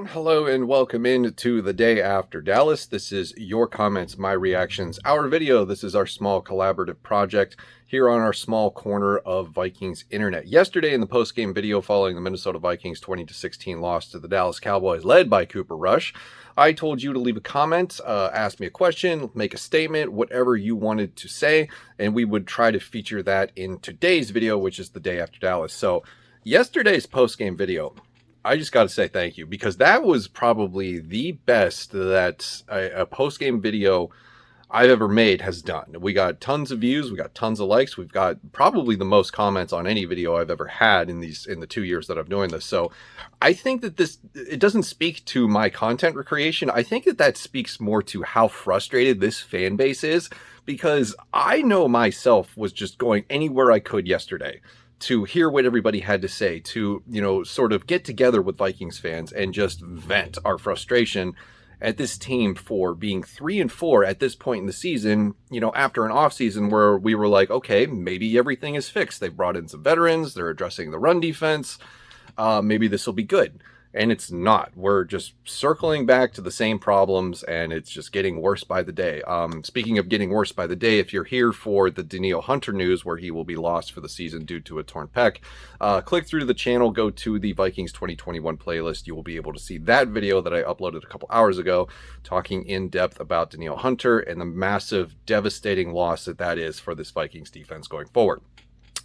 everyone. Hello and welcome in to the day after Dallas. This is your comments, my reactions, our video. This is our small collaborative project here on our small corner of Vikings internet. Yesterday in the post-game video following the Minnesota Vikings 20-16 loss to the Dallas Cowboys led by Cooper Rush, I told you to leave a comment, ask me a question, make a statement, whatever you wanted to say, and we would try to feature that in today's video, which is the day after Dallas. So yesterday's post-game video, I just got to say thank you, because that was probably the best that a post-game video I've ever made has done. We got tons of views, we got tons of likes, we've got probably the most comments on any video I've ever had in the 2 years that I've doing this. So I think that it doesn't speak to my content recreation. I think that speaks more to how frustrated this fan base is, because I know myself was just going anywhere I could yesterday to hear what everybody had to say, to, sort of get together with Vikings fans and just vent our frustration at this team for being 3-4 at this point in the season, after an offseason where we were like, okay, maybe everything is fixed. They've brought in some veterans. They're addressing the run defense. Maybe this will be good. And it's not. We're just circling back to the same problems, and it's just getting worse by the day. Speaking of getting worse by the day, if you're here for the Danielle Hunter news, where he will be lost for the season due to a torn pec, click through the channel, go to the Vikings 2021 playlist. You will be able to see that video that I uploaded a couple hours ago, talking in depth about Danielle Hunter and the massive, devastating loss that is for this Vikings defense going forward.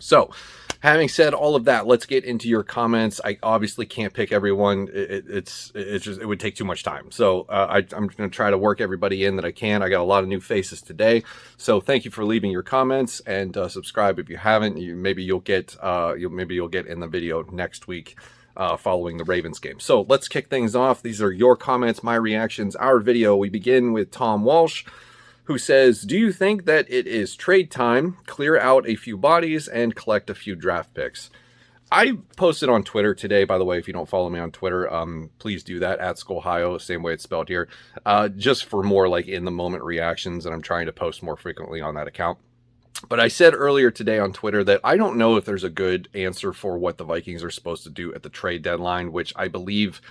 So, having said all of that, let's get into your comments. I obviously can't pick everyone. It would take too much time. So I'm going to try to work everybody in that I can. I got a lot of new faces today. So thank you for leaving your comments, and subscribe if you haven't. Maybe you'll get in the video next week following the Ravens game. So let's kick things off. These are your comments, my reactions, our video. We begin with Tom Walsh, who says, do you think that it is trade time, clear out a few bodies, and collect a few draft picks? I posted on Twitter today, by the way. If you don't follow me on Twitter, please do that, at Skolhio, same way it's spelled here, just for more like in-the-moment reactions, and I'm trying to post more frequently on that account. But I said earlier today on Twitter that I don't know if there's a good answer for what the Vikings are supposed to do at the trade deadline, which I believe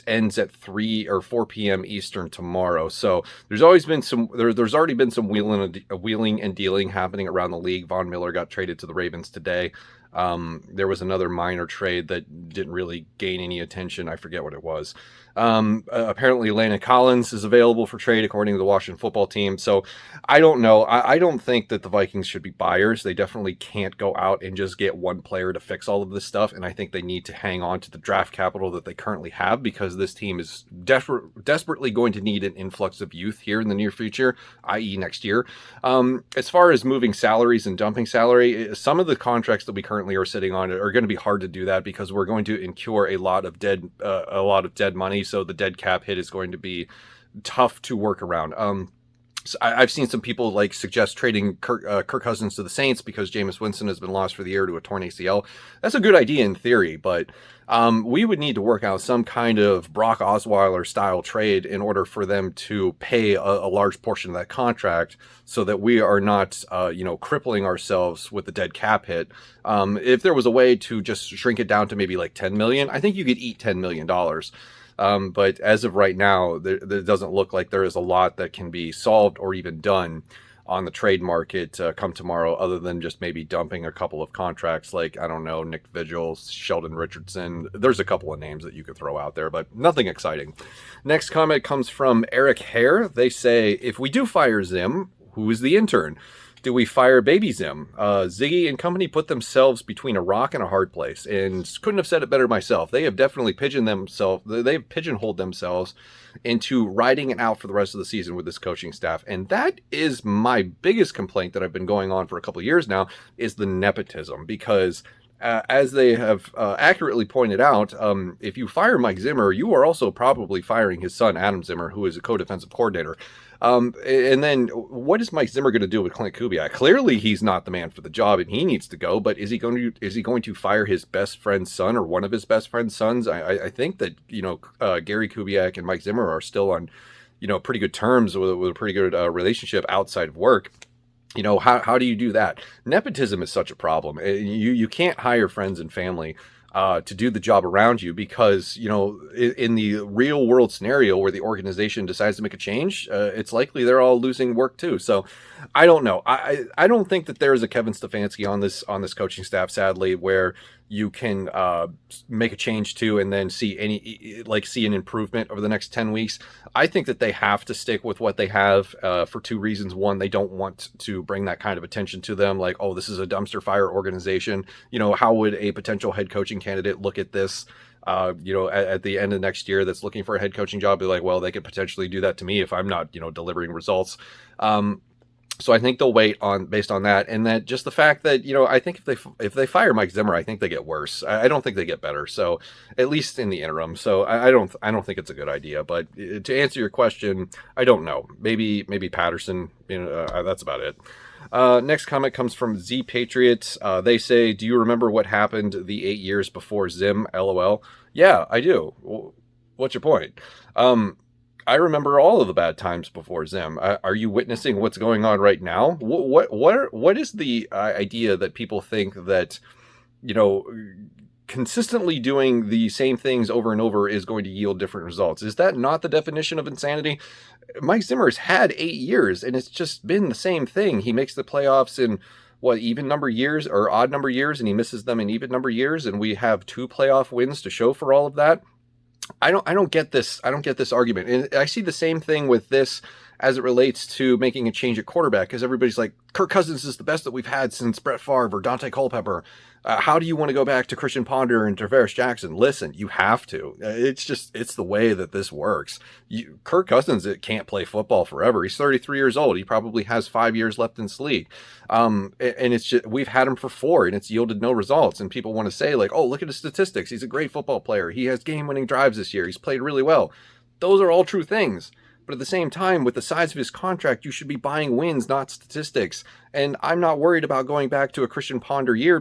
ends at 3 or 4 p.m. Eastern tomorrow. So there's already been some wheeling and dealing happening around the league. Von Miller got traded to the Ravens today. There was another minor trade that didn't really gain any attention. I forget what it was. Apparently Landon Collins is available for trade according to the Washington football team. So I don't know. I don't think that the Vikings should be buyers. They definitely can't go out and just get one player to fix all of this stuff. And I think they need to hang on to the draft capital that they currently have, because this team is desperately going to need an influx of youth here in the near future, i.e. next year. As far as moving salaries and dumping salary, some of the contracts that we currently are sitting on are going to be hard to do that, because we're going to incur a lot of dead money. So the dead cap hit is going to be tough to work around. So I've seen some people suggest trading Kirk Cousins to the Saints because Jameis Winston has been lost for the year to a torn ACL. That's a good idea in theory, but we would need to work out some kind of Brock Osweiler style trade in order for them to pay a large portion of that contract, so that we are not, crippling ourselves with the dead cap hit. If there was a way to just shrink it down to maybe like $10 million, I think you could eat $10 million. But as of right now, there doesn't look like there is a lot that can be solved or even done on the trade market come tomorrow, other than just maybe dumping a couple of contracts like, I don't know, Nick Vigil, Sheldon Richardson. There's a couple of names that you could throw out there, but nothing exciting. Next comment comes from Eric Hare. They say, if we do fire Zim, who is the intern? Do we fire Baby Zim? Ziggy and company put themselves between a rock and a hard place, and couldn't have said it better myself. They have definitely pigeonholed themselves into riding it out for the rest of the season with this coaching staff. And that is my biggest complaint that I've been going on for a couple of years now, is the nepotism. Because as they have accurately pointed out, if you fire Mike Zimmer, you are also probably firing his son, Adam Zimmer, who is a co-defensive coordinator. And then what is Mike Zimmer going to do with Clint Kubiak? Clearly, he's not the man for the job, and he needs to go. But is he going to fire his best friend's son, or one of his best friend's sons? I think that Gary Kubiak and Mike Zimmer are still on pretty good terms with a pretty good relationship outside of work. How do you do that? Nepotism is such a problem. You can't hire friends and family to do the job around you, because, in the real world scenario where the organization decides to make a change, it's likely they're all losing work too. So I don't know. I don't think that there is a Kevin Stefanski on this coaching staff, sadly, where you can make a change to and then see an improvement over the next 10 weeks. I think that they have to stick with what they have for two reasons. One, they don't want to bring that kind of attention to them, like, oh, this is a dumpster fire organization. How would a potential head coaching candidate look at this at the end of next year that's looking for a head coaching job? Be like, well, they could potentially do that to me if I'm not delivering results. So I think they'll wait based on that, and that just the fact that I think if they fire Mike Zimmer, I think they get worse. I don't think they get better. So at least in the interim. So I don't think it's a good idea. But to answer your question, I don't know. Maybe Patterson. That's about it. Next comment comes from Z Patriots. They say, "Do you remember what happened the 8 years before Zim? LOL." Yeah, I do. What's your point? I remember all of the bad times before Zim. Are you witnessing what's going on right now? What is the idea that people think that, consistently doing the same things over and over is going to yield different results? Is that not the definition of insanity? Mike Zimmer's had 8 years and it's just been the same thing. He makes the playoffs in even number years or odd number years, and he misses them in even number years. And we have 2 playoff wins to show for all of that. I don't get this. I don't get this argument. And I see the same thing with this as it relates to making a change at quarterback, because everybody's like, Kirk Cousins is the best that we've had since Brett Favre or Dante Culpepper. How do you want to go back to Christian Ponder and Tavares Jackson? Listen, you have to. It's the way that this works. Kirk Cousins can't play football forever. He's 33 years old. He probably has 5 years left in this league. And it's just, we've had him for 4 and it's yielded no results. And people want to say like, oh, look at his statistics. He's a great football player. He has game-winning drives this year. He's played really well. Those are all true things. But at the same time, with the size of his contract, you should be buying wins, not statistics. And I'm not worried about going back to a Christian Ponder year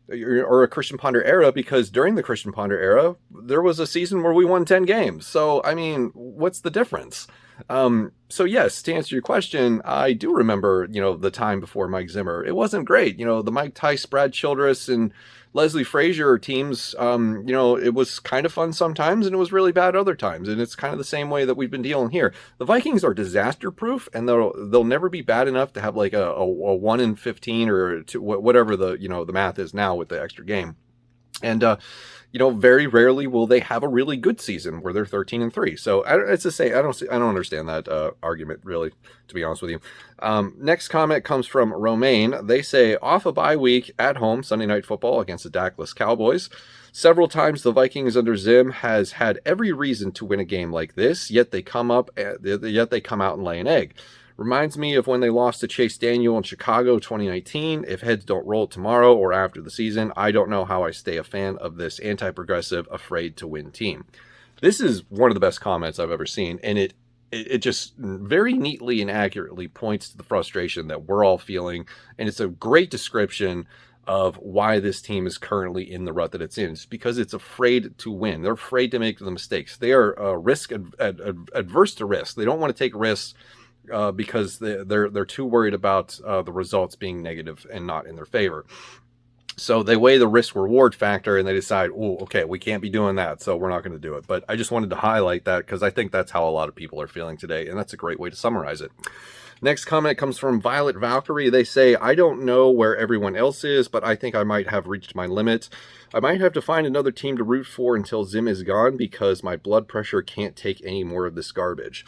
or a Christian Ponder era, because during the Christian Ponder era, there was a season where we won 10 games. So, I mean, what's the difference? So yes, to answer your question, I do remember, the time before Mike Zimmer. It wasn't great. The Mike Tice, Brad Childress, and Leslie Frazier teams, it was kind of fun sometimes and it was really bad other times. And it's kind of the same way that we've been dealing here. The Vikings are disaster proof, and they'll never be bad enough to have like a 1 in 15 or whatever the math is now with the extra game. And, very rarely will they have a really good season where they're 13-3. So I don't understand that argument, really, to be honest with you. Next comment comes from Romaine. They say, off a bye week at home, Sunday Night Football against the Dakless Cowboys. Several times the Vikings under Zim has had every reason to win a game like this, yet they come out and lay an egg. Reminds me of when they lost to Chase Daniel in Chicago 2019. If heads don't roll tomorrow or after the season, I don't know how I stay a fan of this anti-progressive, afraid to win team. This is one of the best comments I've ever seen, and it just very neatly and accurately points to the frustration that we're all feeling, and it's a great description of why this team is currently in the rut that it's in. It's because it's afraid to win. They're afraid to make the mistakes. They are adverse to risk. They don't want to take risks because they're too worried about the results being negative and not in their favor. So they weigh the risk reward factor and they decide, oh, okay, we can't be doing that, so we're not going to do it. But I just wanted to highlight that because I think that's how a lot of people are feeling today, and that's a great way to summarize it. Next comment comes from Violet Valkyrie. They say, I don't know where everyone else is, but I think I might have reached my limit. I might have to find another team to root for until Zim is gone because my blood pressure can't take any more of this garbage.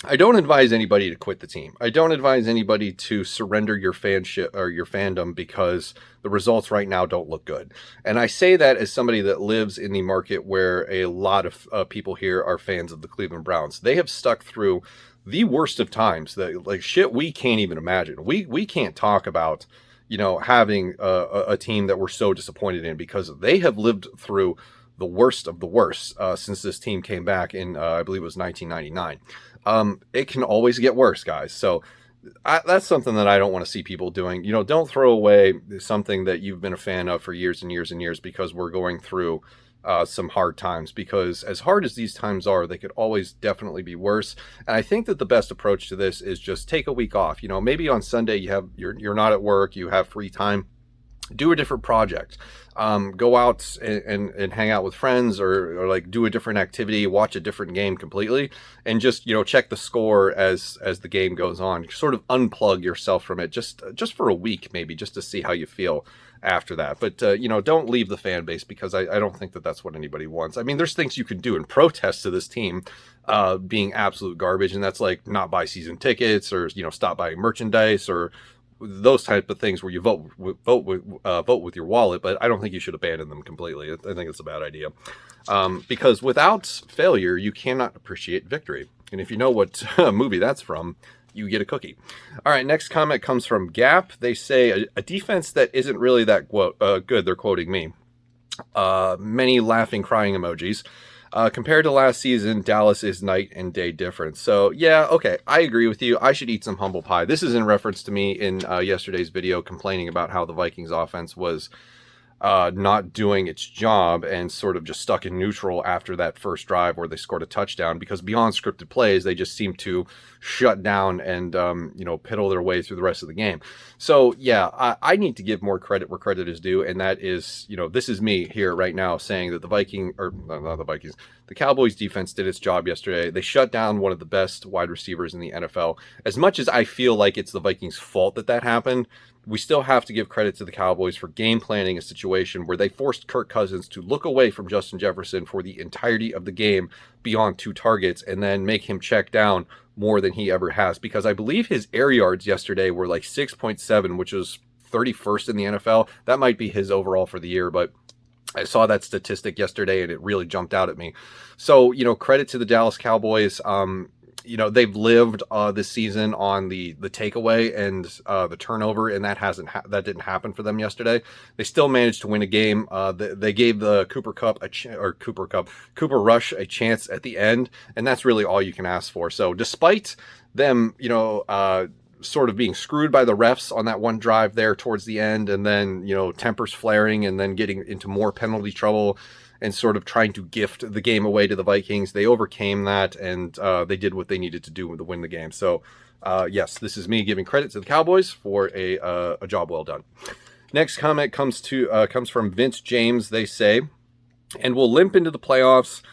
I don't advise anybody to quit the team. I don't advise anybody to surrender your fanship or your fandom because the results right now don't look good. And I say that as somebody that lives in the market where a lot of people here are fans of the Cleveland Browns. They have stuck through the worst of times, that like shit we can't even imagine. We can't talk about, having a team that we're so disappointed in, because they have lived through the worst of the worst since this team came back in, I believe it was 1999. It can always get worse, guys. So that's something that I don't want to see people doing. Don't throw away something that you've been a fan of for years and years and years because we're going through some hard times. Because as hard as these times are, they could always definitely be worse. And I think that the best approach to this is just take a week off. Maybe on Sunday you're not at work, you have free time. do a different project. Go out and hang out with friends, or like do a different activity, watch a different game completely, and just, you know, check the score as the game goes on. Sort of unplug yourself from it just for a week, maybe, just to see how you feel after that. But you know, don't leave the fan base, because I don't think that that's what anybody wants. I mean, there's things you can do in protest to this team being absolute garbage, and that's like not buy season tickets, or, you know, stop buying merchandise, or those type of things where you vote with your wallet. But I don't think you should abandon them completely. I think it's a bad idea, because without failure, you cannot appreciate victory. And if you know what movie that's from, you get a cookie. All right, next comment comes from Gap. They say a defense that isn't really that good. They're quoting me. Many laughing, crying emojis. Compared to last season, Dallas is night and day different. So yeah, okay, I agree with you. I should eat some humble pie. This is in reference to me in yesterday's video complaining about how the Vikings offense was not doing its job, and sort of just stuck in neutral after that first drive where they scored a touchdown, because beyond scripted plays, they just seemed to shut down and, you know, piddle their way through the rest of the game. So yeah, I need to give more credit where credit is due. And that is, you know, this is me here right now saying that the Cowboys defense did its job yesterday. They shut down one of the best wide receivers in the NFL. As much as I feel like it's the Vikings' fault that happened, we still have to give credit to the Cowboys for game planning a situation where they forced Kirk Cousins to look away from Justin Jefferson for the entirety of the game beyond 2 targets, and then make him check down more than he ever has. Because I believe his air yards yesterday were like 6.7, which was 31st in the NFL. That might be his overall for the year, but I saw that statistic yesterday and it really jumped out at me. So, you know, credit to the Dallas Cowboys. You know, they've lived this season on the takeaway and the turnover, and that didn't happen for them yesterday. They still managed to win a game. They gave the Cooper Rush a chance at the end, and that's really all you can ask for. So despite them, you know, sort of being screwed by the refs on that one drive there towards the end, and then, you know, tempers flaring, and then getting into more penalty trouble, and sort of trying to gift the game away to the Vikings, they overcame that, and they did what they needed to do to win the game. So yes, this is me giving credit to the Cowboys for a job well done. Next comment comes from Vince James. They say, and will limp into the playoffs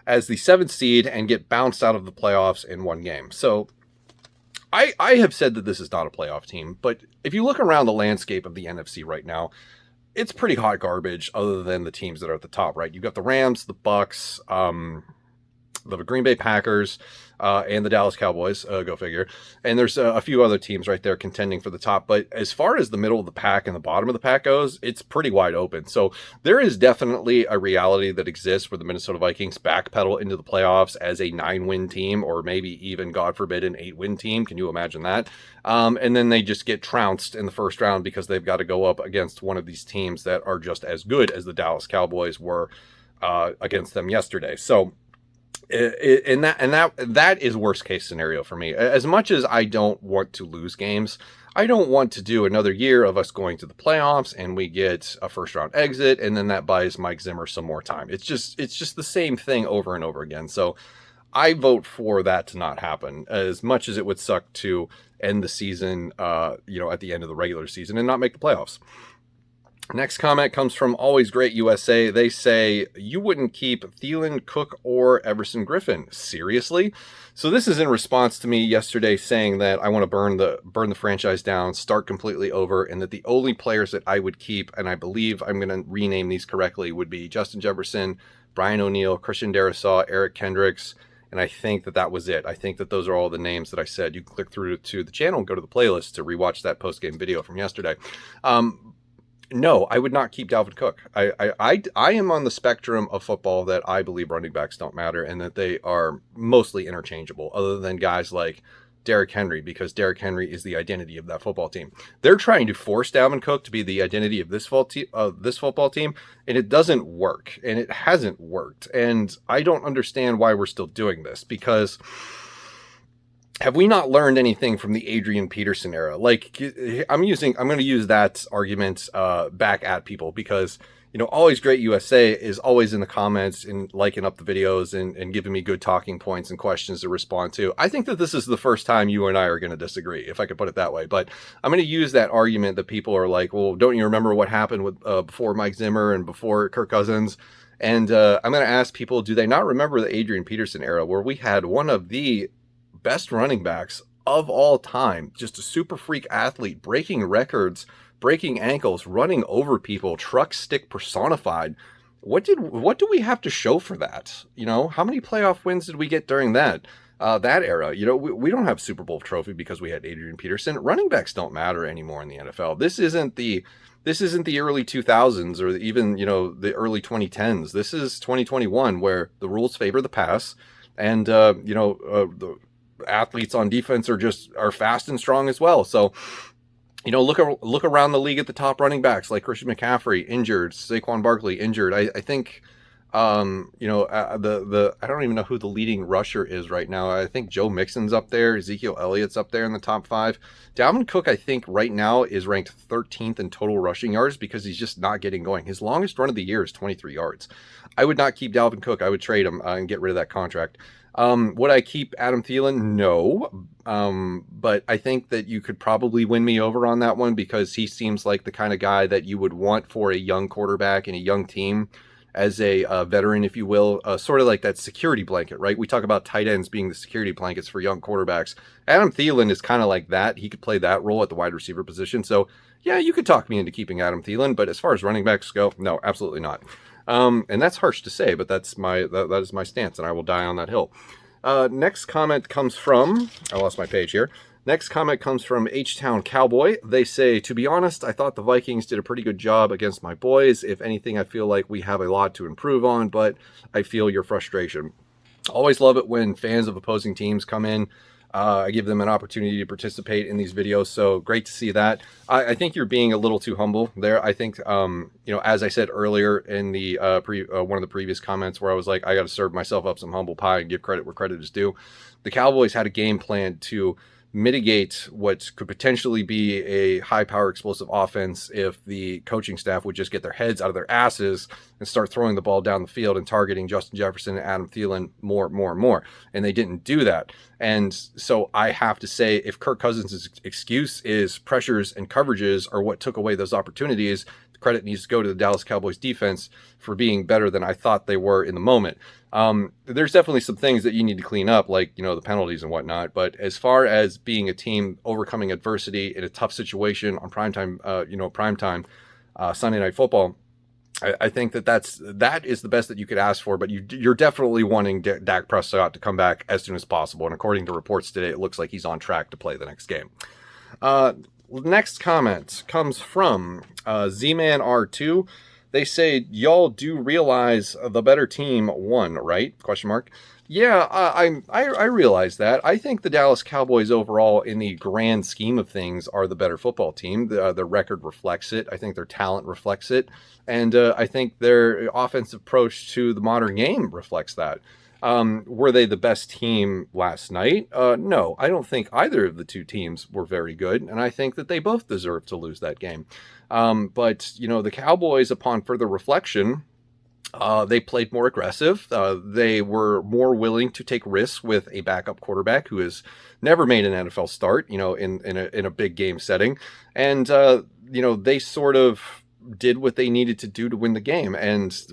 as the 7th seed and get bounced out of the playoffs in one game. So I have said that this is not a playoff team, but if you look around the landscape of the NFC right now, it's pretty hot garbage other than the teams that are at the top, right? You've got the Rams, the Bucks, the Green Bay Packers, and the Dallas Cowboys, go figure. And there's a few other teams right there contending for the top. But as far as the middle of the pack and the bottom of the pack goes, it's pretty wide open. So there is definitely a reality that exists where the Minnesota Vikings backpedal into the playoffs as a 9-win team, or maybe even, God forbid, an 8-win team. Can you imagine that? And then they just get trounced in the first round because they've got to go up against one of these teams that are just as good as the Dallas Cowboys were against them yesterday. So that is worst case scenario for me. As much as I don't want to lose games, I don't want to do another year of us going to the playoffs and we get a first round exit, and then that buys Mike Zimmer some more time. It's just the same thing over and over again. So I vote for that to not happen, as much as it would suck to end the season, you know, at the end of the regular season and not make the playoffs. Next comment comes from Always Great USA. They say, you wouldn't keep Thielen, Cook, or Everson Griffin. Seriously? So this is in response to me yesterday saying that I want to burn the franchise down, start completely over, and that the only players that I would keep, and I believe I'm going to rename these correctly, would be Justin Jefferson, Brian O'Neill, Christian Darrisaw, Eric Kendricks, and I think that was it. I think that those are all the names that I said. You can click through to the channel and go to the playlist to rewatch that post-game video from yesterday. No, I would not keep Dalvin Cook. I am on the spectrum of football that I believe running backs don't matter, and that they are mostly interchangeable, other than guys like Derrick Henry, because Derrick Henry is the identity of that football team. They're trying to force Dalvin Cook to be the identity of this football team, and it doesn't work, and it hasn't worked. And I don't understand why we're still doing this, because have we not learned anything from the Adrian Peterson era? Like, I'm going to use that argument back at people because, Always Great USA is always in the comments and liking up the videos and giving me good talking points and questions to respond to. I think that this is the first time you and I are going to disagree, if I could put it that way. But I'm going to use that argument that people are like, well, don't you remember what happened with before Mike Zimmer and before Kirk Cousins? And I'm going to ask people, do they not remember the Adrian Peterson era where we had one of the best running backs of all time, just a super freak athlete, breaking records, breaking ankles, running over people, truck stick personified? What do we have to show for that? How many playoff wins did we get during that era? We don't have Super Bowl trophy because we had Adrian Peterson. Running backs don't matter anymore in the NFL. This isn't the early 2000s or even the early 2010s. This is 2021 where the rules favor the pass, and the athletes on defense are fast and strong as well. So, look around the league at the top running backs like Christian McCaffrey injured, Saquon Barkley injured. I think, I don't even know who the leading rusher is right now. I think Joe Mixon's up there. Ezekiel Elliott's up there in the top 5. Dalvin Cook, I think right now is ranked 13th in total rushing yards because he's just not getting going. His longest run of the year is 23 yards. I would not keep Dalvin Cook. I would trade him and get rid of that contract. Would I keep Adam Thielen? No. But I think that you could probably win me over on that one because he seems like the kind of guy that you would want for a young quarterback and a young team as a veteran, if you will, sort of like that security blanket, right? We talk about tight ends being the security blankets for young quarterbacks. Adam Thielen is kind of like that. He could play that role at the wide receiver position. So yeah, you could talk me into keeping Adam Thielen, but as far as running backs go, no, absolutely not. And that's harsh to say, but that is my stance, and I will die on that hill. Next comment comes from, I lost my page here. Next comment comes from H-Town Cowboy. They say, to be honest, I thought the Vikings did a pretty good job against my boys. If anything, I feel like we have a lot to improve on, but I feel your frustration. Always love it when fans of opposing teams come in. I give them an opportunity to participate in these videos, so great to see that. I think you're being a little too humble there. I think, as I said earlier in the one of the previous comments where I was like, I got to serve myself up some humble pie and give credit where credit is due. The Cowboys had a game plan to mitigate what could potentially be a high-power explosive offense if the coaching staff would just get their heads out of their asses and start throwing the ball down the field and targeting Justin Jefferson and Adam Thielen more. And they didn't do that. And so I have to say, if Kirk Cousins' excuse is pressures and coverages are what took away those opportunities, the credit needs to go to the Dallas Cowboys defense for being better than I thought they were in the moment. There's definitely some things that you need to clean up, like, the penalties and whatnot. But as far as being a team overcoming adversity in a tough situation on primetime Sunday Night Football, I think that is the best that you could ask for. But you're definitely wanting Dak Prescott to come back as soon as possible. And according to reports today, it looks like he's on track to play the next game. Next comment comes from Z-Man R2. They say, y'all do realize the better team won, right? ? Yeah, I realize that. I think the Dallas Cowboys overall, in the grand scheme of things, are the better football team. The record reflects it. I think their talent reflects it. And I think their offensive approach to the modern game reflects that. Were they the best team last night? No, I don't think either of the two teams were very good. And I think that they both deserve to lose that game. But the Cowboys, upon further reflection, they played more aggressive. They were more willing to take risks with a backup quarterback who has never made an NFL start, in a big game setting. And, they sort of did what they needed to do to win the game.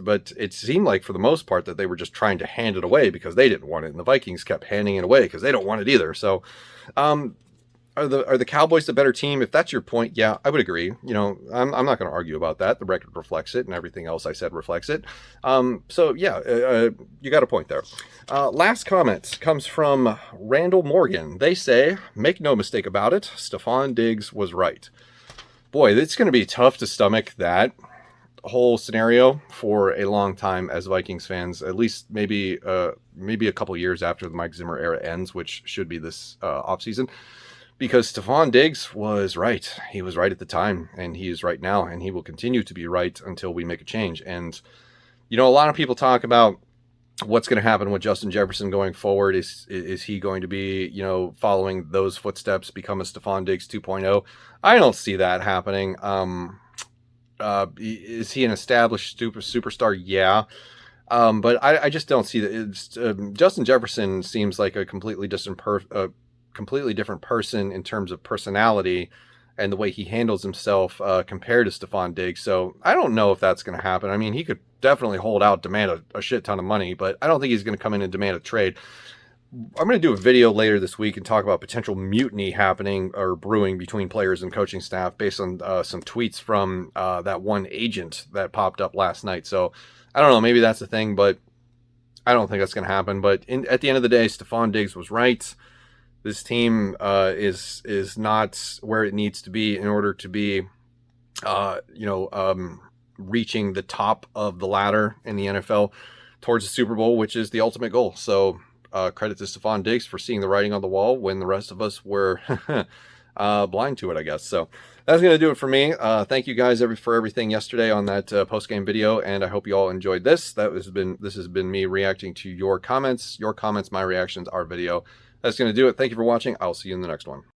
But it seemed like for the most part that they were just trying to hand it away because they didn't want it. And the Vikings kept handing it away because they don't want it either. So, are the Cowboys the better team? If that's your point, yeah, I would agree. I'm not going to argue about that. The record reflects it, and everything else I said reflects it. You got a point there. Last comment comes from Randall Morgan. They say, make no mistake about it, Stephon Diggs was right. Boy, it's going to be tough to stomach that whole scenario for a long time as Vikings fans, at least maybe a couple years after the Mike Zimmer era ends, which should be this offseason. Because Stephon Diggs was right. He was right at the time, and he is right now, and he will continue to be right until we make a change. And, a lot of people talk about what's going to happen with Justin Jefferson going forward? Is he going to be, you know, following those footsteps, become a Stephon Diggs 2.0? I don't see that happening. Is he an established superstar? Yeah. But I just don't see that. Justin Jefferson seems like a completely different person in terms of personality and the way he handles himself compared to Stephon Diggs. So I don't know if that's going to happen. I mean, he could definitely hold out, demand a shit ton of money, but I don't think he's going to come in and demand a trade. I'm going to do a video later this week and talk about potential mutiny happening or brewing between players and coaching staff based on some tweets from that one agent that popped up last night. So I don't know, maybe that's the thing, but I don't think that's going to happen. But at the end of the day, Stephon Diggs was right. This team is not where it needs to be in order to be, reaching the top of the ladder in the NFL towards the Super Bowl, which is the ultimate goal. So credit to Stephon Diggs for seeing the writing on the wall when the rest of us were blind to it, I guess. So that's going to do it for me. Thank you guys for everything yesterday on that post-game video, and I hope you all enjoyed this. This has been me reacting to your comments, my reactions, our video. That's going to do it. Thank you for watching. I'll see you in the next one.